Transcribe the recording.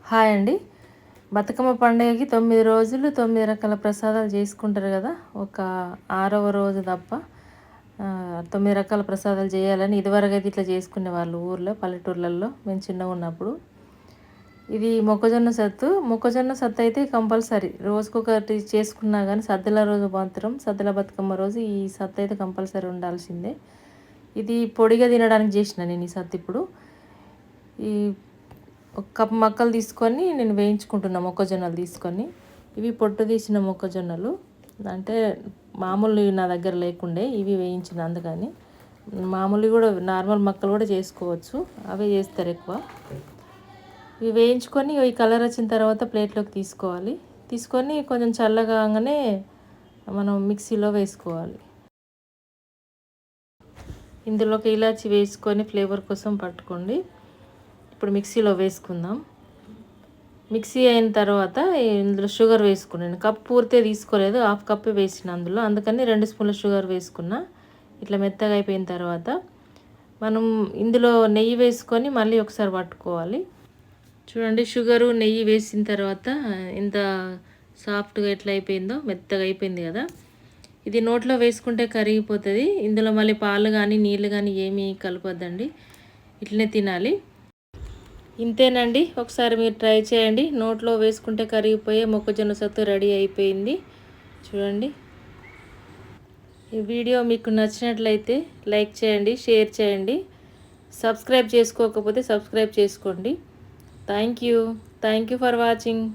Hi అండి. బతుకమ్మ పండుగకి 9 రోజులు 9 రకాల ప్రసాదాలు చేసుకుంటారు కదా. ఒక 6వ రోజు తప్ప 9 రకాల ప్రసాదాలు చేయాలని ఇదివరకు అయితే ఇట్లా చేసుకునేవాళ్ళు ఊర్లో పల్లెటూర్లలో మేము చిన్నగా ఉన్నప్పుడు. ఇది మొక్కజొన్న సత్తు అయితే కంపల్సరీ రోజుకొకటి చేసుకున్నా కానీ సద్దుల రోజు మాత్రం సద్దుల బతుకమ్మ రోజు ఈ సత్తు అయితే కంపల్సరీ ఉండాల్సిందే. ఇది పొడిగా తినడానికి చేసిన నేను ఈ సత్తు ఇప్పుడు. ఈ ఒక కప్పు మక్కలు తీసుకొని నేను వేయించుకుంటున్నా మొక్కజొన్నలు తీసుకొని. ఇవి పొట్టు తీసిన మొక్కజొన్నలు, అంటే మామూలు నా దగ్గర లేకుండే ఇవి వేయించిన, అందుకని మామూలు కూడా నార్మల్ మక్కలు కూడా చేసుకోవచ్చు, అవే చేస్తారు ఎక్కువ. ఇవి వేయించుకొని ఈ కలర్ వచ్చిన తర్వాత ప్లేట్లోకి తీసుకోవాలి. తీసుకొని కొంచెం చల్లగానే మనం మిక్సీలో వేసుకోవాలి. ఇందులోకి ఇలాచి వేసుకొని ఫ్లేవర్ కోసం పట్టుకోండి. ఇప్పుడు మిక్సీలో వేసుకుందాం. మిక్సీ అయిన తర్వాత ఇందులో షుగర్ వేసుకున్నాను. కప్ పూర్తిగా తీసుకోలేదు, హాఫ్ కప్పే వేసిన అందులో, అందుకని 2 స్పూన్ల షుగర్ వేసుకున్నా. ఇట్లా మెత్తగా అయిపోయిన తర్వాత మనం ఇందులో నెయ్యి వేసుకొని మళ్ళీ ఒకసారి పట్టుకోవాలి. చూడండి, షుగరు నెయ్యి వేసిన తర్వాత ఇంత సాఫ్ట్గా ఎట్లా అయిపోయిందో, మెత్తగా అయిపోయింది కదా. ఇది నోట్లో వేసుకుంటే కరిగిపోతుంది. ఇందులో మళ్ళీ పాలు కానీ నీళ్ళు కానీ ఏమీ కలపొద్దండి, ఇట్లనే తినాలి. ఇంతేనండి, ఒకసారి మీరు ట్రై చేయండి. నోట్లో వేసుకుంటే కరిగిపోయే మొక్కజొన్న సత్తు రెడీ అయిపోయింది. చూడండి, ఈ వీడియో మీకు నచ్చినట్లయితే లైక్ చేయండి, షేర్ చేయండి. సబ్స్క్రైబ్ చేసుకోకపోతే సబ్స్క్రైబ్ చేసుకోండి. Thank you for watching.